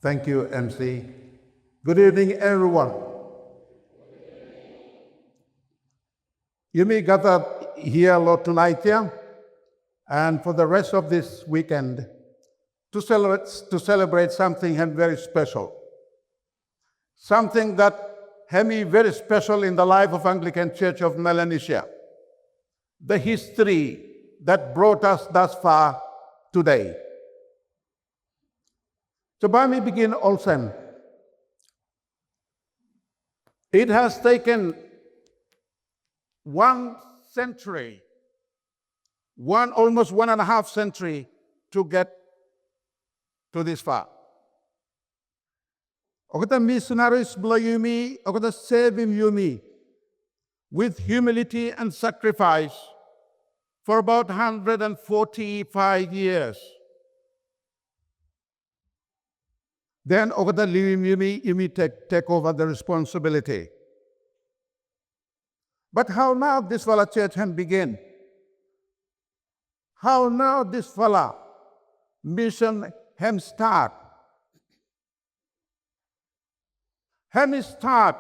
Thank you, MC. Good evening, everyone. You may gather here, Lord, tonight here, and for the rest of this weekend, to celebrate something very special. Something that is very special in the life of Anglican Church of Melanesia. The history that brought us thus far today. So by me begin also. It has taken 1 century, almost 1.5 century to get to this far. Okata missionaries blow yumi, okata saving yumi, with humility and sacrifice for about 145 years. Then okata yumi take over the responsibility. But how now this fella church can begin? How now this fella mission can start? Can start?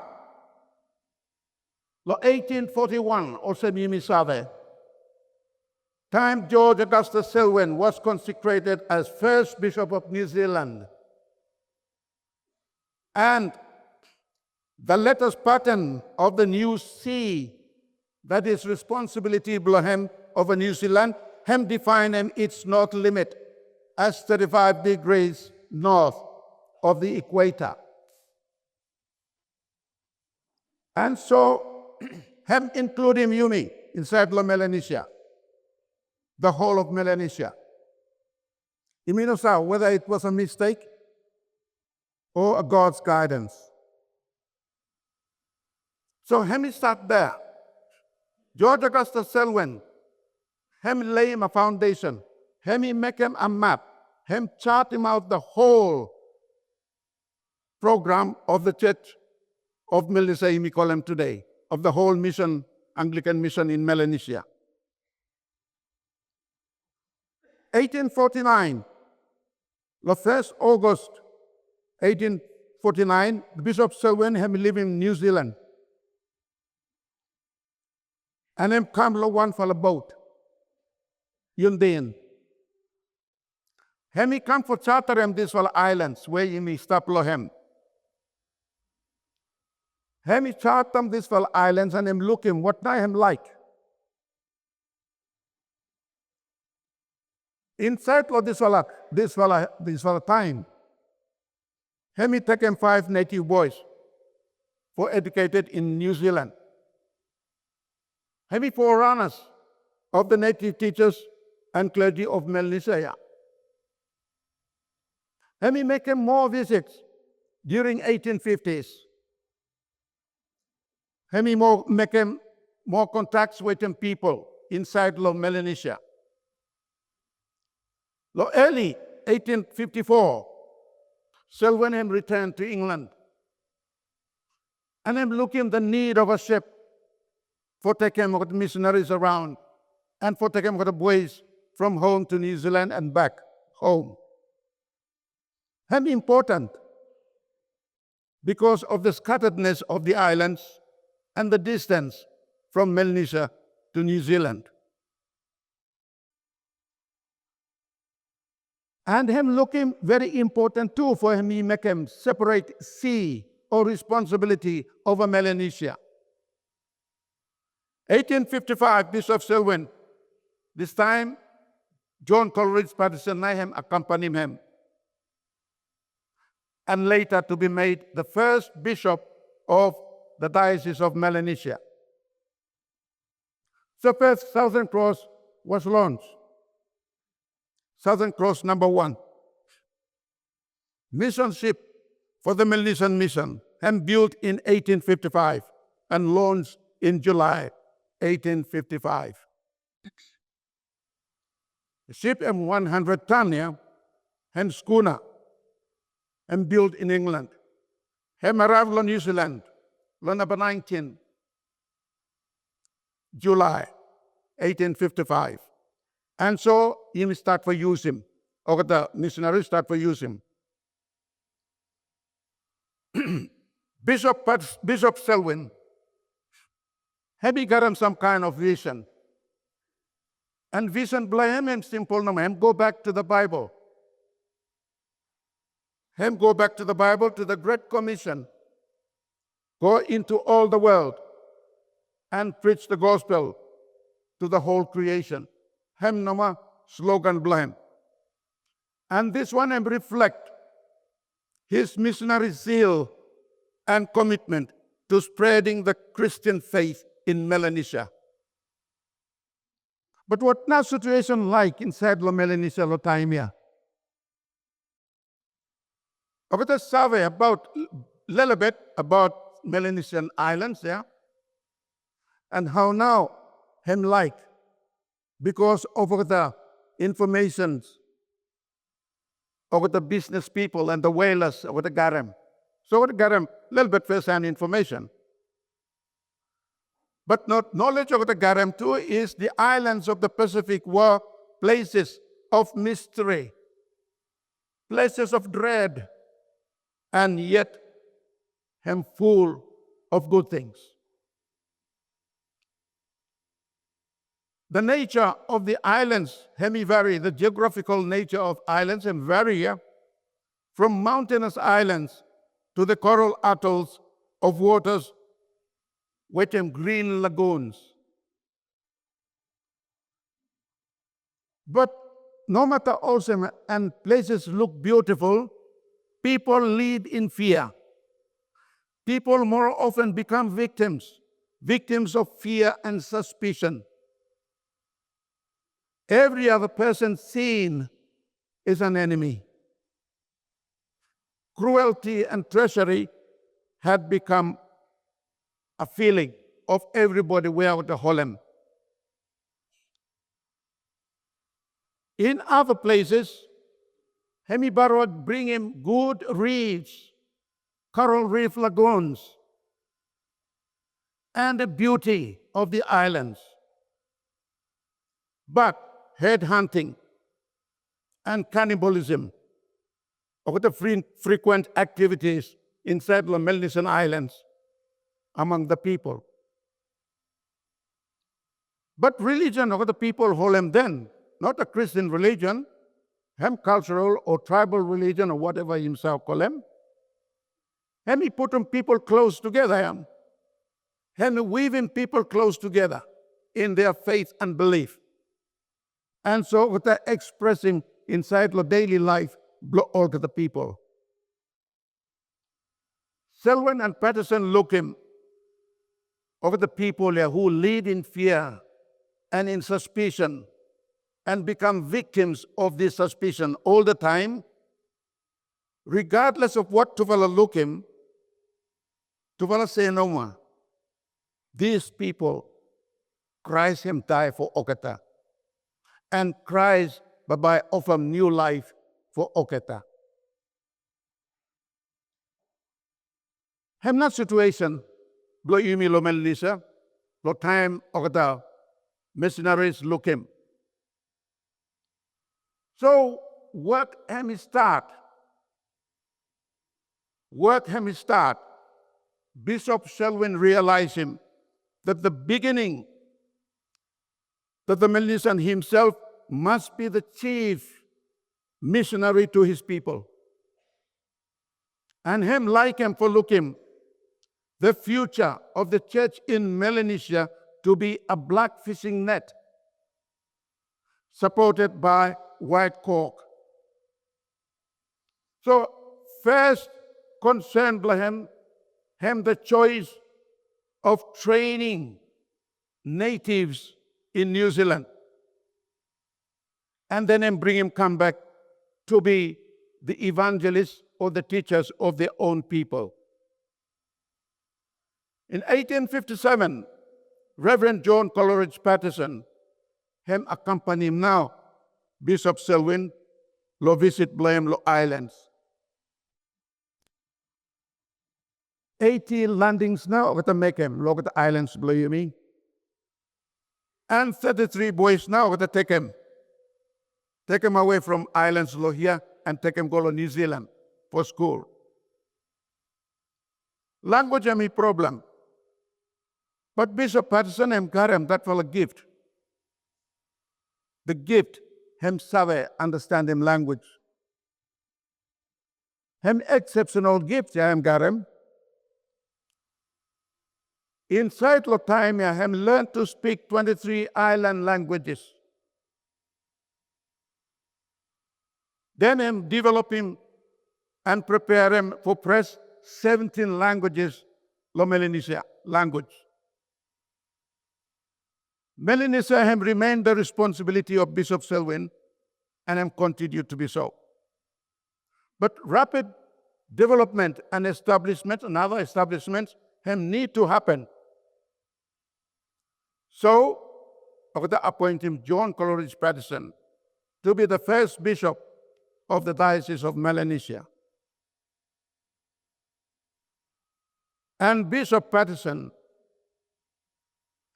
1841, also Mimi Save. Time George Augustus Selwyn was consecrated as first Bishop of New Zealand. And the latest pattern of the new sea, that is responsibility of New Zealand, hem define its north limit as 35 degrees north of the equator. And so, hem include Yumi inside Melanesia, the whole of Melanesia. You mean whether it was a mistake or a God's guidance. So hem start there. George Augustus Selwyn, hem lay him a foundation, hem make him a map, hem chart him out the whole program of the Church of Melanesia, we call him today, of the whole mission, Anglican mission in Melanesia. 1849, the 1st August 1849, Bishop Selwyn had lived in New Zealand. And then come one for a boat, Yundian. He come for charter him these islands where he may stop him. He charter him these islands and him look him what I am like. Inside of this time, he take him 5 native boys for educated in New Zealand. Heavy forerunners of the native teachers and clergy of Melanesia. Let me make him more visits during 1850s. Let me make him more contacts with them people inside Melanesia. Early 1854, Selwyn returned to England. And I'm looking the need of a ship for taking the missionaries around and for taking the boys from home to New Zealand and back home. And important because of the scatteredness of the islands and the distance from Melanesia to New Zealand. And him looking very important too for him, he make him separate sea or responsibility over Melanesia. 1855, Bishop Selwyn. This time, John Coleridge Patterson accompanied him. And later to be made the first bishop of the Diocese of Melanesia. So first Southern Cross was launched. Southern Cross number 1. Mission ship for the Melanesian mission and built in 1855 and launched in July 1855. The ship M100 ton and schooner and built in England. Hem arrived in New Zealand, number 19, July 1855. And so, you start for use him, or the missionaries start for use him. Bishop Selwyn, have he gotten some kind of vision? And vision blame him simple naman. Him go back to the Bible. Him go back to the Bible, to the Great Commission. Go into all the world and preach the gospel to the whole creation. Him nama slogan blame. And this one him reflect his missionary zeal and commitment to spreading the Christian faith in Melanesia. But what now situation like inside Melanesia, Wartime? About a survey about little bit about Melanesian islands, yeah, and how now him like because of the informations over the business people and the whalers over the garam. So over the garam, little bit first-hand information. But not knowledge of the garam too is the islands of the Pacific were places of mystery, places of dread, and yet am full of good things. The nature of the islands vary. The geographical nature of islands vary from mountainous islands to the coral atolls of waters with green lagoons. But no matter awesome and places look beautiful, people live in fear. People more often become victims of fear and suspicion. Every other person seen is an enemy. Cruelty and treachery had become a feeling of everybody without the Holland. In other places, Hemibarod bring him good reefs, coral reef lagoons, and the beauty of the islands. But headhunting and cannibalism are the frequent activities inside the Melanesian islands among the people. But religion of the people hold them then, not a Christian religion, hem cultural or tribal religion or whatever himself call them. And he put them people close together. And weaving people close together in their faith and belief. And so what they're expressing inside the daily life all to the people. Selwyn and Patterson look him over the people who lead in fear and in suspicion and become victims of this suspicion all the time, regardless of what Tuvala look him, Tuvala say no more. These people, Christ him die for Okata. And Christ by offer new life for Okata. Hem not situation, blow yumi lo Melanesia, lo time Okata, missionaries look him. So work him start. Bishop Selwyn realized him that the beginning, that the Melanesian himself must be the chief missionary to his people. And him like him for looking the future of the church in Melanesia to be a black fishing net supported by white cork. So first concern by him the choice of training natives in New Zealand. And then bring him come back to be the evangelists or the teachers of their own people. In 1857, Reverend John Coleridge Patterson him accompany him now, Bishop Selwyn, lo visit blame lo islands. 80 landings now at the make him, look at the islands below you mean. And 33 boys now at the take him. Take him away from islands lo here and take him go to New Zealand for school. Language am problem. But Bishop Patterson hem karem that was a gift. The gift hem sabe understand him language. Hem exceptional gift ya hem karem. Inside lo time ya hem learned to speak 23 island languages. Then hem develop him and prepare him for press 17 languages lo Melanesia language. Melanesia have remained the responsibility of Bishop Selwyn and have continued to be so. But rapid development and establishment and other establishments have need to happen. So, I would appoint him John Coleridge Patterson to be the first bishop of the Diocese of Melanesia. And Bishop Patterson,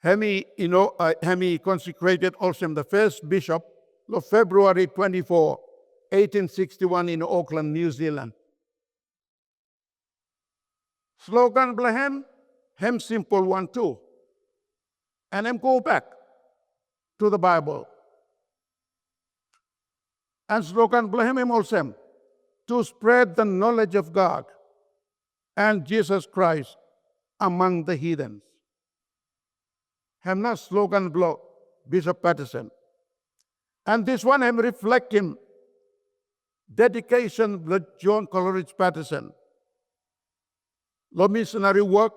he consecrated also the first bishop of February 24, 1861 in Auckland, New Zealand. Slogan blahem, hem simple one too. And hem go back to the Bible. And slogan blahem him also to spread the knowledge of God and Jesus Christ among the heathens. Hem not slogan blow Bishop Patterson. And this one hem reflect him dedication with John Coleridge Patterson. Lo missionary work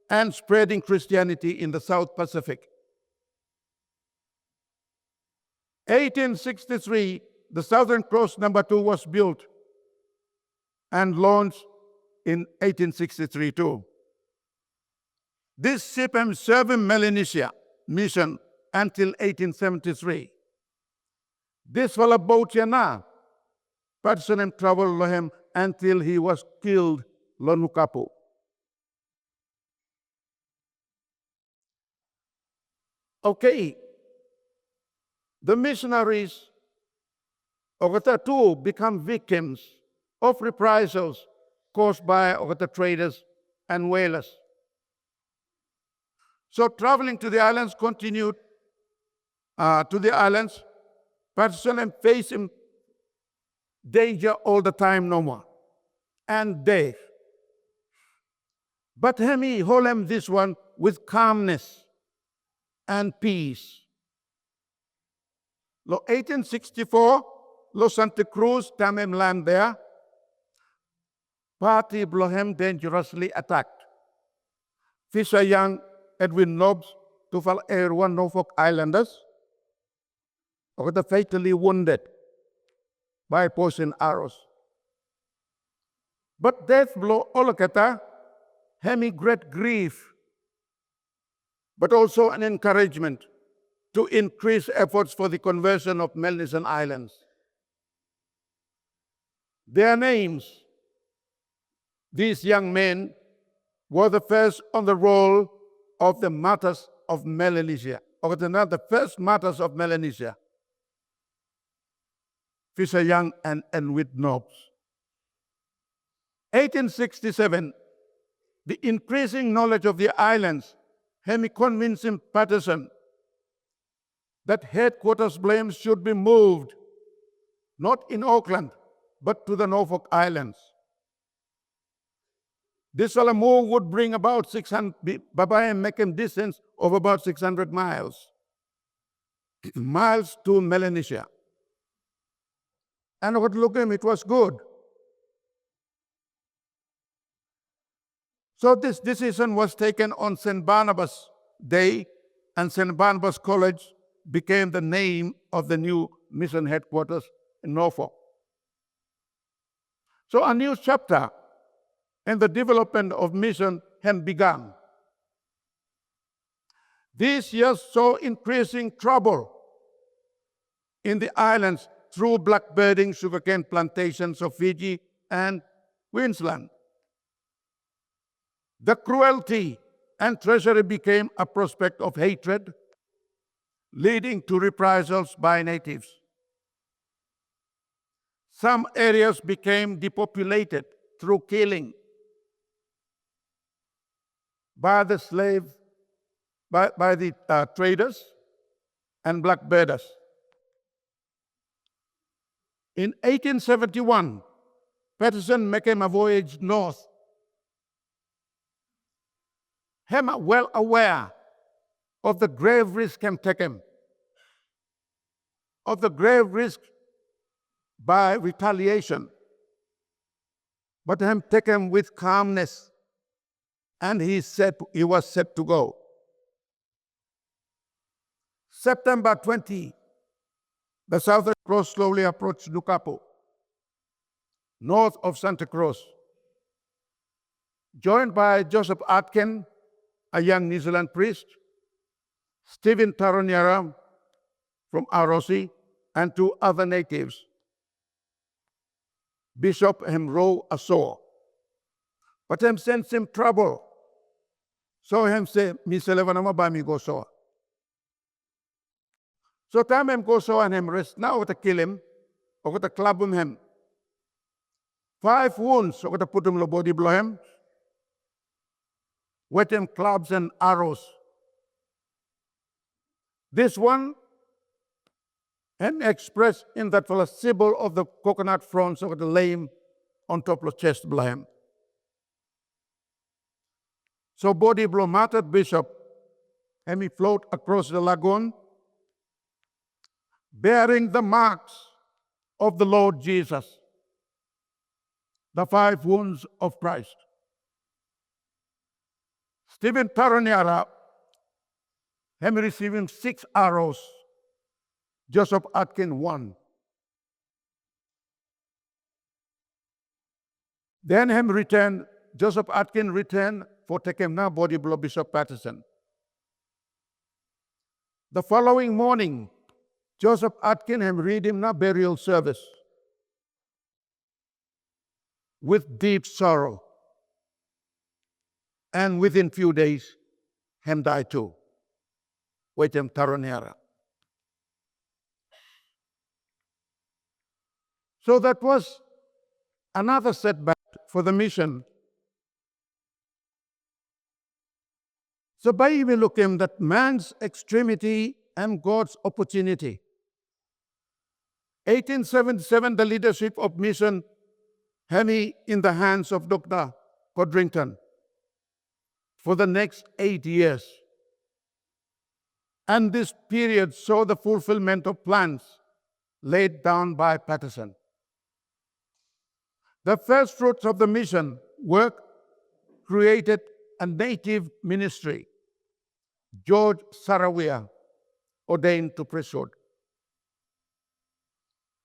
and spreading Christianity in the South Pacific. 1863, the Southern Cross number 2 was built and launched in 1863 too. This ship served in Melanesia mission until 1873. This was a boat yana. Patterson traveled lohem until he was killed Lonukapu. Okay, the missionaries of the two become victims of reprisals caused by the traders and whalers. So traveling to the islands continued to the islands. Patterson faced danger all the time no more and death. But he hold him this one with calmness and peace. Lo 1864, Lo Santa Cruz, Tamem land there. Party Blohem dangerously attacked. Fisher Young, Edwin Nobbs, Tufal Air One Norfolk Islanders, were fatally wounded by poison arrows. But death blow Oloketa, hemi great grief, but also an encouragement to increase efforts for the conversion of Melanesian islands. Their names, these young men, were the first on the roll of the martyrs of Melanesia, or the first martyrs of Melanesia, Fisher Young and Edwin Nobbs. 1867, the increasing knowledge of the islands had convinced Patterson that headquarters blames should be moved, not in Auckland, but to the Norfolk Islands. This move would bring about 600, and make a distance of about 600 miles, miles to Melanesia. And what look at him, it was good. So this decision was taken on St. Barnabas Day, and St. Barnabas College became the name of the new mission headquarters in Norfolk. So a new chapter in the development of mission had begun. These years saw increasing trouble in the islands through blackbirding sugarcane plantations of Fiji and Queensland. The cruelty and treachery became a prospect of hatred, leading to reprisals by natives. Some areas became depopulated through killing. by the traders and blackbirders. In 1871, Patterson making a voyage north. Him well aware of the grave risk him taken, of the grave risk by retaliation, but him taken with calmness, and he was set to go. September 20, the Southern Cross slowly approached Nukapu, north of Santa Cruz, joined by Joseph Atkin, a young New Zealand priest, Stephen Taroniara from Arosi, and two other natives. Bishop him row ashore, but him sends him trouble. So him say, "Mi selevanama ba mi go so." So time him go so and him rest. Now to kill him, or to club him. 5 wounds, or to put him in the body blow him. With him clubs and arrows. This one, him expressed in that for a symbol of the coconut fronds of the lame on top of the chest blow him. So body blow martyred bishop, and he float across the lagoon, bearing the marks of the Lord Jesus, the 5 wounds of Christ. Stephen Taroniara, him receiving 6 arrows, Joseph Atkin 1. Then him returned, Joseph Atkin returned for taking now body blow Bishop Patterson. The following morning, Joseph Atkin him read him now burial service with deep sorrow. And within few days, him died too. With him Taroniara. So that was another setback for the mission. So by even looking that man's extremity and God's opportunity. 1877, the leadership of mission Hemi in the hands of Dr. Codrington for the next 8 years. And this period saw the fulfillment of plans laid down by Patterson. The first fruits of the mission work created a native ministry. George Sarawia ordained to priesthood.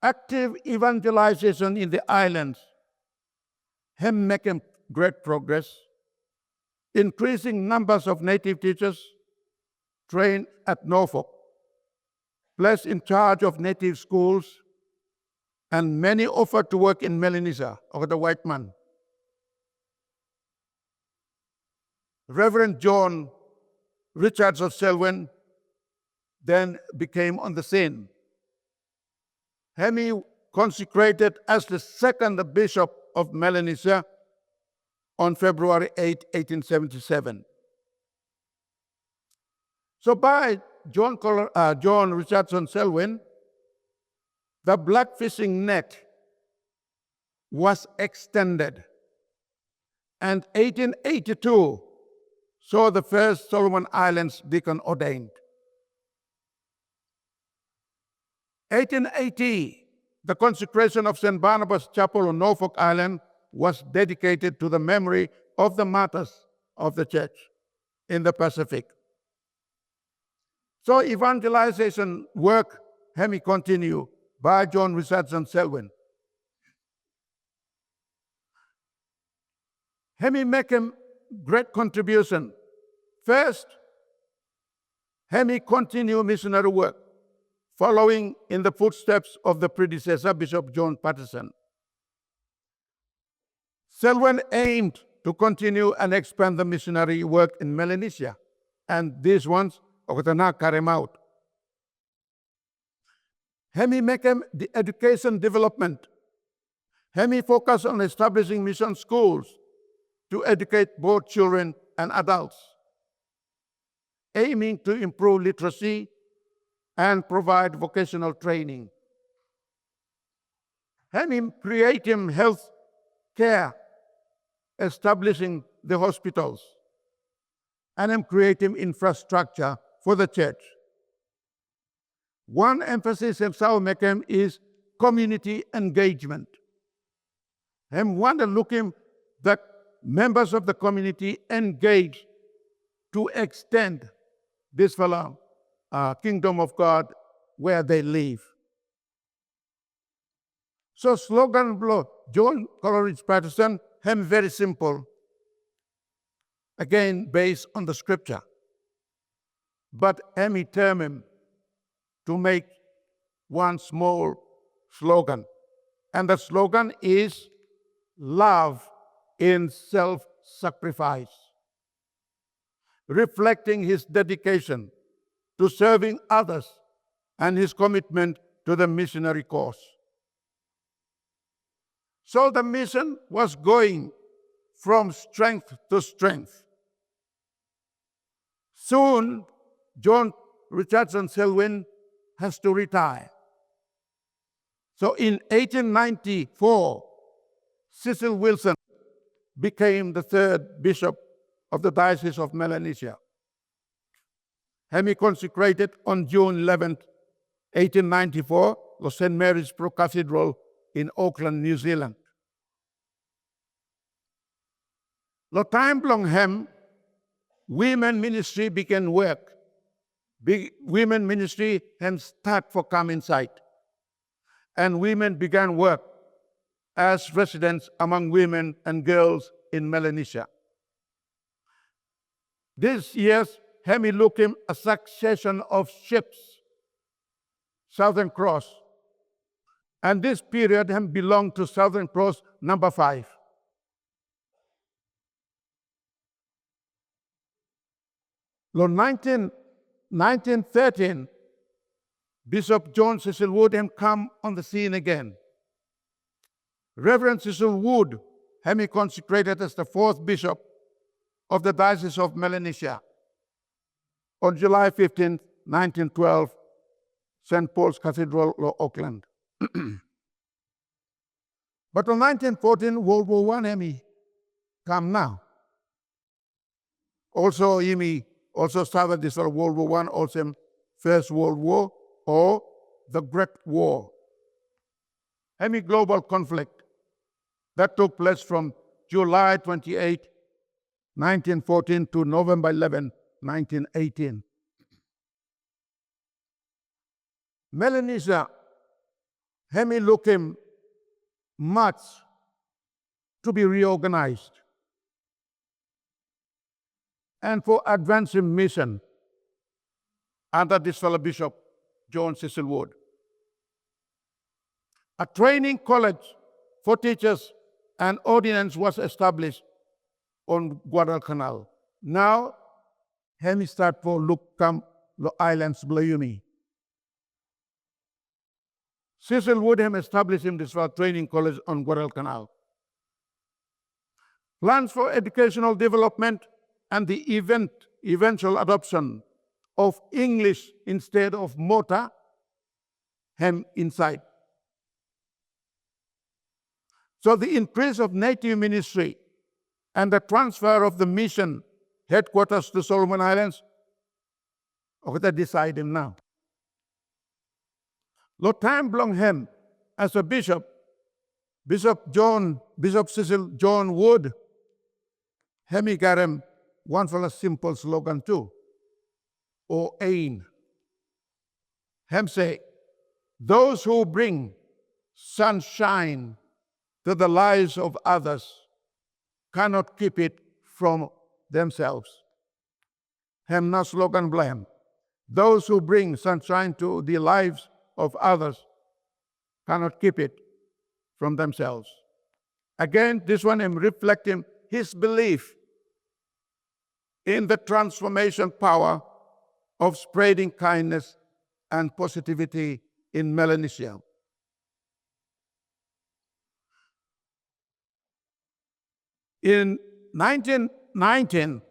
Active evangelization in the islands, him making great progress. Increasing numbers of native teachers trained at Norfolk, placed in charge of native schools, and many offered to work in Melanesia, or the white man. Reverend John Richardson Selwyn then became on the scene. Hemi consecrated as the second bishop of Melanesia on February 8, 1877. So by John Richardson Selwyn, the black fishing net was extended, and 1882 saw the first Solomon Islands deacon ordained. 1880, the consecration of St. Barnabas Chapel on Norfolk Island was dedicated to the memory of the martyrs of the church in the Pacific. So evangelization work, Hemi continue by John Richardson Selwyn. Hemi make a great contribution. First, Hemi continue missionary work, following in the footsteps of the predecessor, Bishop John Patterson. Selwyn aimed to continue and expand the missionary work in Melanesia, and these ones are going to carry them out. Hemi make the education development. Hemi focus on establishing mission schools to educate both children and adults, aiming to improve literacy and provide vocational training. Him creating health care, establishing the hospitals, and him creating infrastructure for the church. One emphasis himself making is community engagement. Him want to look him that members of the community engage to extend this fellow kingdom of God where they live. So slogan blow, John Coleridge Patterson, him very simple. Again, based on the scripture. But he term him to make one small slogan. And the slogan is love in self-sacrifice, reflecting his dedication to serving others and his commitment to the missionary cause. So the mission was going from strength to strength. Soon, John Richardson Selwyn has to retire. So in 1894, Cecil Wilson became the third bishop of the Diocese of Melanesia. He consecrated on June 11, 1894, the St. Mary's Cathedral in Auckland, New Zealand. The time long hem, women ministry began work. Women ministry and start for come inside. And women began work as residents among women and girls in Melanesia. These years, Hemi looked him a succession of ships, Southern Cross. And this period Hem belonged to Southern Cross number 5. In 1913, Bishop John Cecil Wood come on the scene again. Reverend Cecil Wood Hemi consecrated as the 4th bishop of the Diocese of Melanesia. On July 15, 1912, St. Paul's Cathedral, Auckland. But in 1914, World War I Hemi come now. Also, also started this World War I, also First World War, or the Great War. Hemi global conflict that took place from July 28, 1914 to November 11, 1918. Melanesia, Hemi looking much to be reorganized and for advancing mission under this fellow Bishop John Cecil Wood. A training college for teachers and ordinance was established on Guadalcanal. Now, Hemi start for look come the islands Blayuni. Cecil Wood established this training college on Guadalcanal. Plans for educational development and the eventual adoption of English instead of Mota inside. So the increase of native ministry and the transfer of the mission headquarters to Solomon Islands, they decide him now. Lord time belong him as a bishop, Bishop Cecil John Wood, Hemi got him one for a simple slogan too, or aim. Hem say, those who bring sunshine to the lives of others cannot keep it from themselves. Hem na slogan blame. Those who bring sunshine to the lives of others cannot keep it from themselves. Again, this one is reflecting his belief in the transformation power of spreading kindness and positivity in Melanesia. In 1919,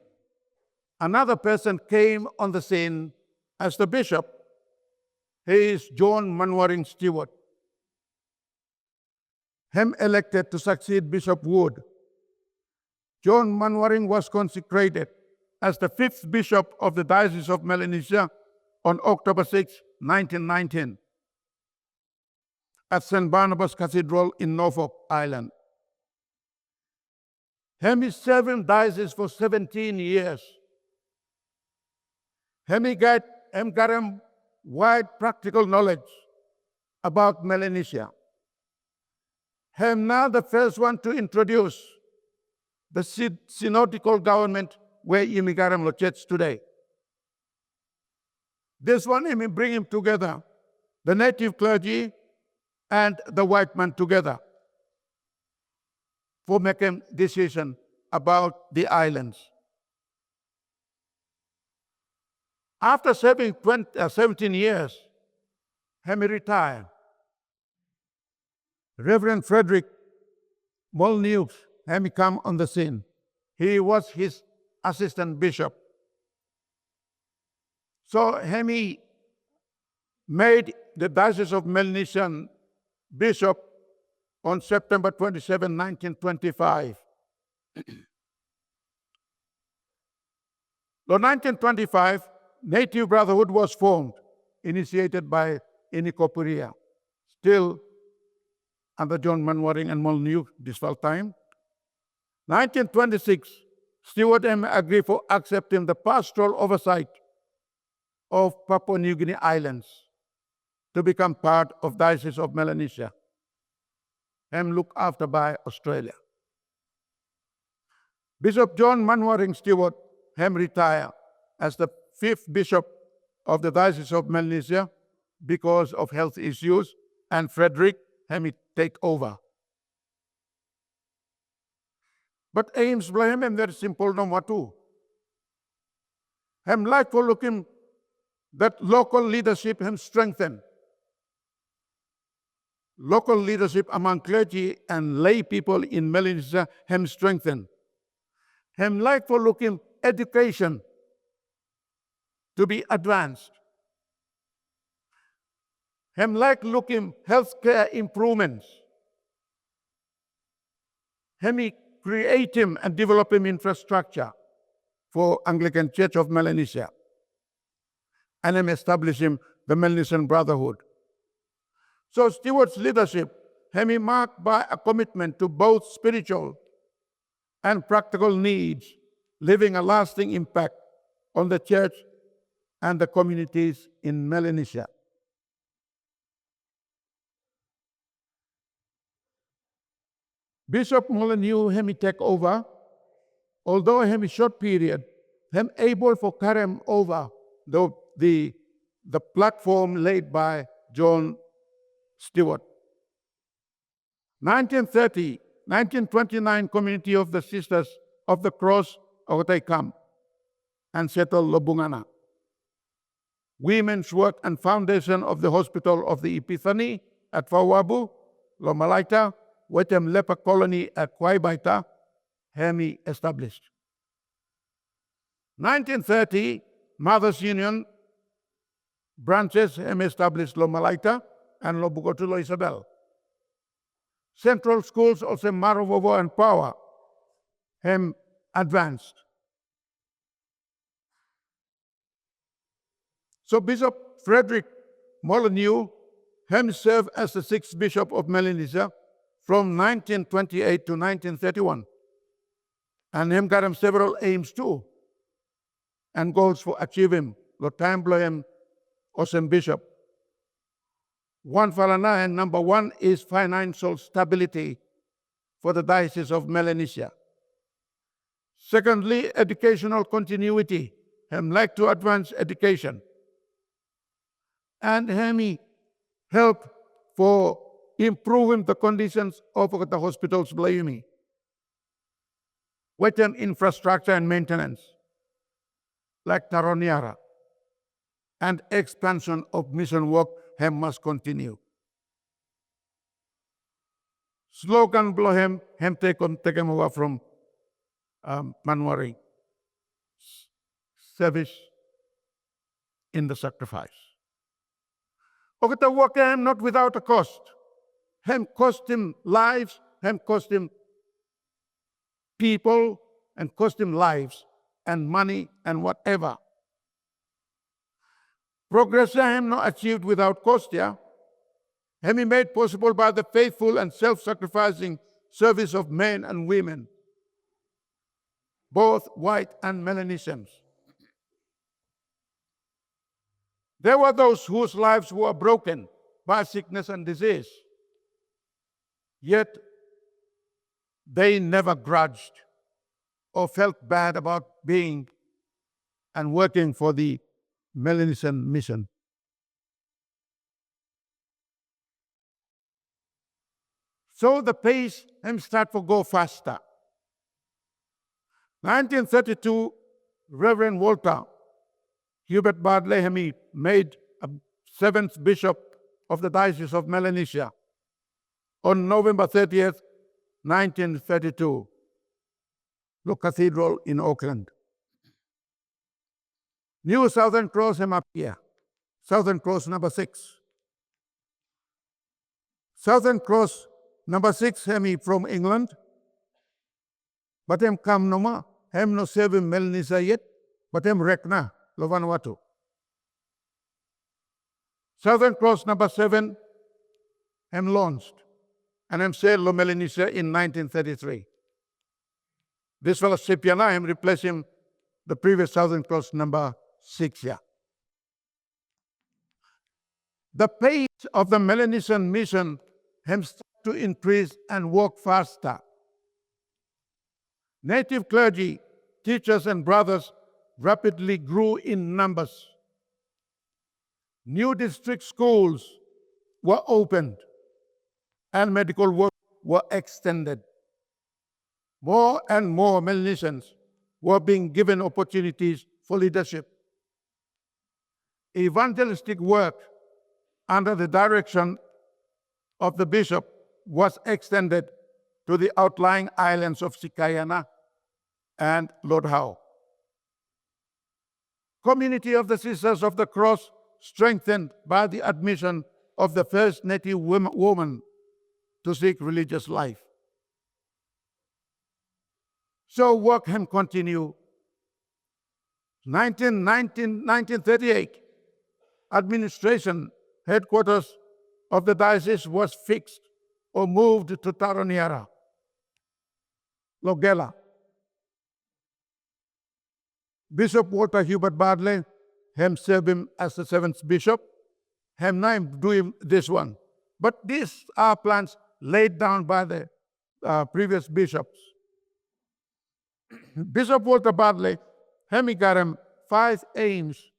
Another person came on the scene as the bishop. He is John Manwaring Stewart, him elected to succeed Bishop Wood. John Manwaring was consecrated as the 5th bishop of the Diocese of Melanesia on October 6, 1919, at St. Barnabas Cathedral in Norfolk Island. He served in diocese for 17 years. He got wide practical knowledge about Melanesia. He's now the first one to introduce the synodical government where Imigaram locates today. This one, he bring him together, the native clergy and the white man together for making decision about the islands. After serving 17 years, he retired. Reverend Frederick Molyneux had come on the scene. He was his assistant bishop. So he made the Diocese of Melanesian bishop on September 27, 1925. In 1925, Native Brotherhood was formed, initiated by Inikopuria, still under John Manwaring and Molyneux this time. 1926, Stewart agreed for accepting the pastoral oversight of Papua New Guinea Islands to become part of Diocese of Melanesia and looked after by Australia. Bishop John Manwaring Stewart retired as the 5th bishop of the Diocese of Melanesia because of health issues, and Frederick take over. But aims blame him very simple number 2. Like for looking that local leadership strengthened. Local leadership among clergy and lay people in Melanesia strengthened. Like for looking education to be advanced. Like looking healthcare improvements. Creating and developing infrastructure for Anglican Church of Melanesia. And establishing the Melanesian Brotherhood. So Stewart's leadership marked by a commitment to both spiritual and practical needs, leaving a lasting impact on the church and the communities in Melanesia. Bishop Molyneux take over, although a short period, able for carry over the platform laid by John Stewart. 1929 Community of the Sisters of the Cross come and settle Lobungana. Women's Work and Foundation of the Hospital of the Epiphany at Fawabu, Lomalaita, Wetem Leper Colony at Kwaibaita, established. 1930, Mothers Union branches established Lomalaita and Lobugotulo Isabel. Central schools also Marovovo and Power advanced. So Bishop Frederick Molyneux served as the 6th Bishop of Melanesia from 1928 to 1931. And got several aims too, and goals for achieving Lotambloem Osem Bishop. One falana, and number 1 is financial stability for the Diocese of Melanesia. Secondly, educational continuity. Like to advance education. And help for improving the conditions of the hospitals, with infrastructure and maintenance, like Taroniara, and expansion of mission work must continue. Slogan blow take over from Manwaring. service in the sacrifice. Okata work him not without a cost. Him cost him lives, him cost him people, and cost him lives and money and whatever. Progress him not achieved without cost, yeah? Him made possible by the faithful and self-sacrificing service of men and women, both white and Melanesians. There were those whose lives were broken by sickness and disease, yet they never grudged or felt bad about being and working for the Melanesian mission. So the pace start to go faster. 1932, Reverend Walter Hubert Bartley Hemi made a 7th Bishop of the Diocese of Melanesia on November 30th, 1932, the Cathedral in Auckland. New Southern Cross him up here. Southern Cross number 6. Southern Cross number 6 hemi from England. But him come no ma. Him no serve in Melanesia yet. But him rekna lo Vanuatu. Southern Cross number 7 him launched. And him sailed lo Melanesia in 1933. This fellow Sipiana him replaced him the previous Southern Cross number 6 year. The pace of the Melanesian mission has to increase and work faster. Native clergy, teachers and brothers rapidly grew in numbers. New district schools were opened and medical work were extended. More and more Melanesians were being given opportunities for leadership. Evangelistic work under the direction of the bishop was extended to the outlying islands of Sikayana and Lord Howe. Community of the Sisters of the Cross strengthened by the admission of the first native woman to seek religious life. So work can continue. 1938, administration headquarters of the diocese was fixed or moved to Taroniara, Logela. Bishop Walter Hubert Bartley, him served him as the 7th bishop, him name doing this one. But these are plans laid down by the previous bishops. Bishop Walter Bartley, him got him 5 aims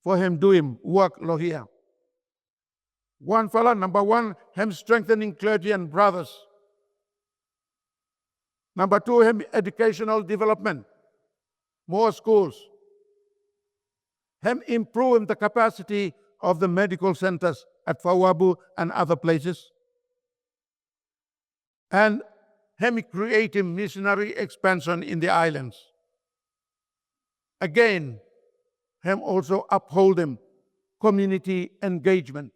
for him doing work lo here. One fella, number 1, him strengthening clergy and brothers. Number 2, him educational development, more schools. Him improving the capacity of the medical centers at Fawabu and other places. And him creating missionary expansion in the islands. Again, him also upholding community engagement.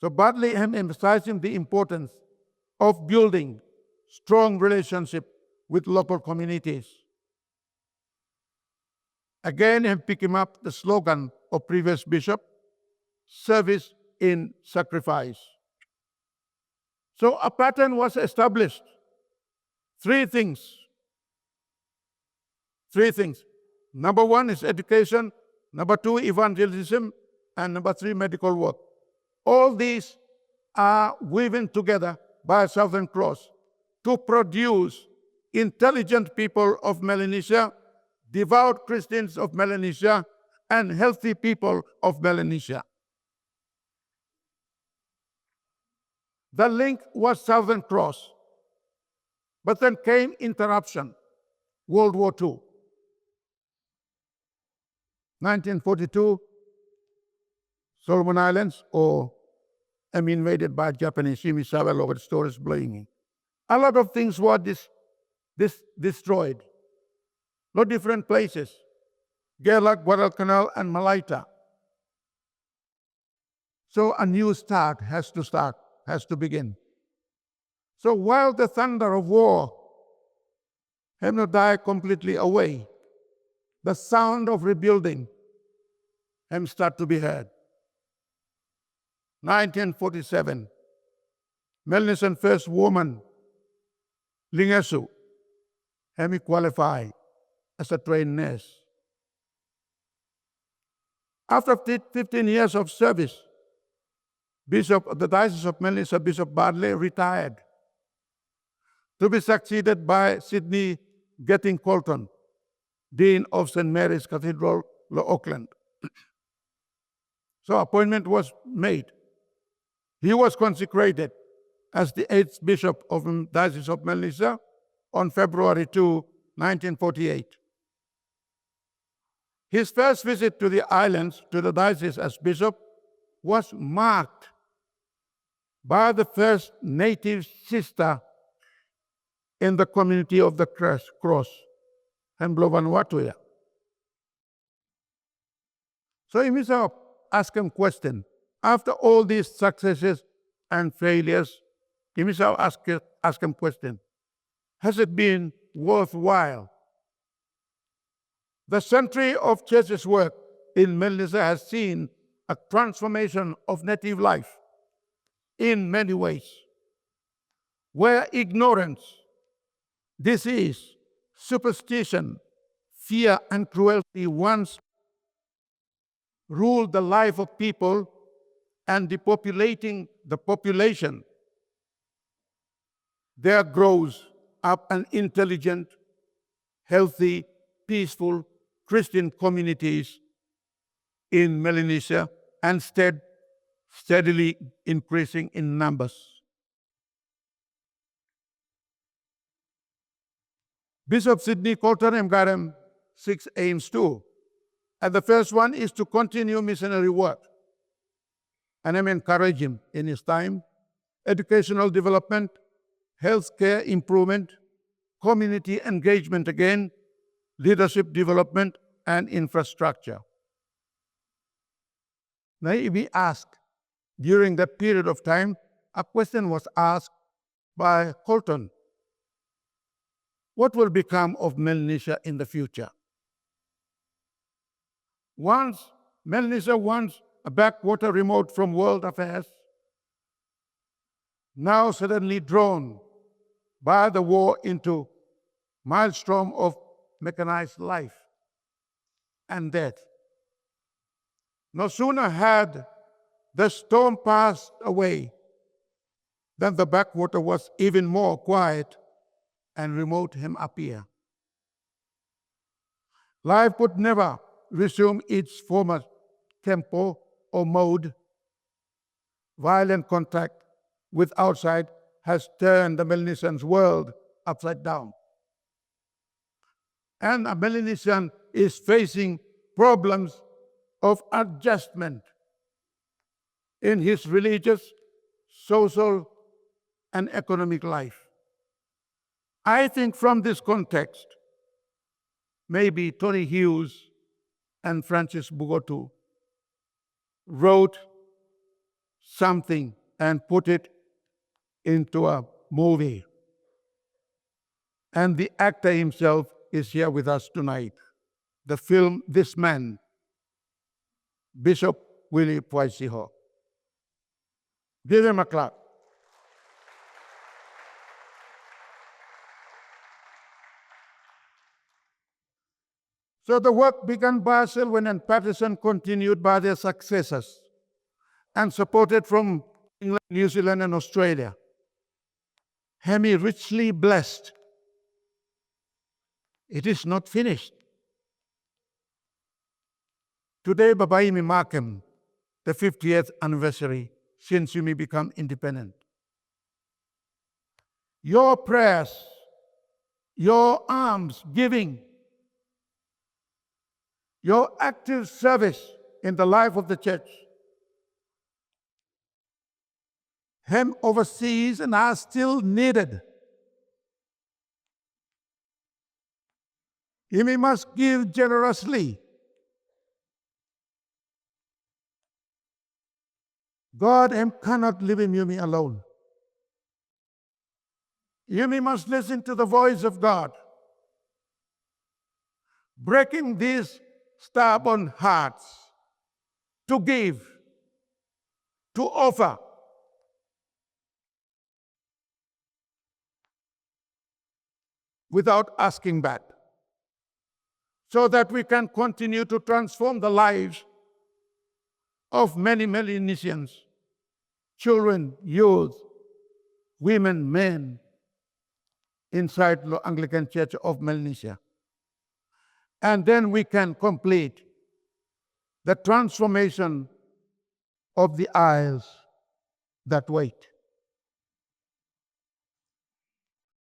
So Bartley him emphasizing the importance of building strong relationship with local communities. Again, him picking up the slogan of previous bishop, service in sacrifice. So a pattern was established. 3 things. 3 things. Number 1 is education. Number 2, evangelism. And number 3, medical work. All these are woven together by Southern Cross to produce intelligent people of Melanesia, devout Christians of Melanesia, and healthy people of Melanesia. The link was Southern Cross, but then came interruption, World War II. 1942, Solomon Islands, invaded by Japanese, Shimisawa, over the stories blaming. A lot of things were destroyed. No different places. Gerlach, Guadalcanal, and Malaita. So a new start, has to begin. So while the thunder of war have not died completely away, the sound of rebuilding have start to be heard. 1947, Melanesian first woman, Lingesu, have qualified as a trained nurse. After 15 years of service, Bishop of the Diocese of Melanesia, Bishop Bartley, retired to be succeeded by Sidney Getting Colton, Dean of St. Mary's Cathedral, Auckland. So appointment was made. He was consecrated as the 8th Bishop of the Diocese of Melanesia on February 2, 1948. His first visit to the islands, to the diocese as bishop, was marked by the first native sister in the community of the Cross, Hemblo Vanuatu. So you must ask him question. After all these successes and failures, you must ask him question. Has it been worthwhile? The century of church's work in Melanesia has seen a transformation of native life in many ways, where ignorance, disease, superstition, fear, and cruelty once ruled the life of people and depopulating the population, there grows up an intelligent, healthy, peaceful Christian communities in Melanesia and steadily increasing in numbers. Bishop Sidney Colton got him 6 aims too. And the first one is to continue missionary work. And I encourage him in his time. Educational development, healthcare improvement, community engagement again, leadership development, and infrastructure. Now, if we ask, during that period of time, a question was asked by Colton. What will become of Melanesia in the future? Melanesia once a backwater remote from world affairs, now suddenly drawn by the war into maelstrom of mechanized life and death. No sooner had the storm passed away than the backwater was even more quiet and remote him appear. Life could never resume its former tempo or mode. Violent contact with outside has turned the Melanesian world upside down. And a Melanesian is facing problems of adjustment in his religious, social, and economic life. I think from this context, maybe Tony Hughes and Francis Bugotu wrote something and put it into a movie. And the actor himself is here with us tonight. The film, This Man, Bishop Willie Poisiho. Give him a clap. So the work begun by Selwyn and Patterson continued by their successors and supported from England, New Zealand, and Australia. Hemi richly blessed. It is not finished. Today, Babai mi markem, the 50th anniversary since you may become independent. Your prayers, your alms giving, your active service in the life of the church, hem overseas and are still needed. You must give generously. God cannot live in you alone. You must listen to the voice of God, breaking these stubborn hearts to give, to offer. Without asking back, so that we can continue to transform the lives of many Melanesians, children, youth, women, men, inside the Anglican Church of Melanesia. And then we can complete the transformation of the isles that wait.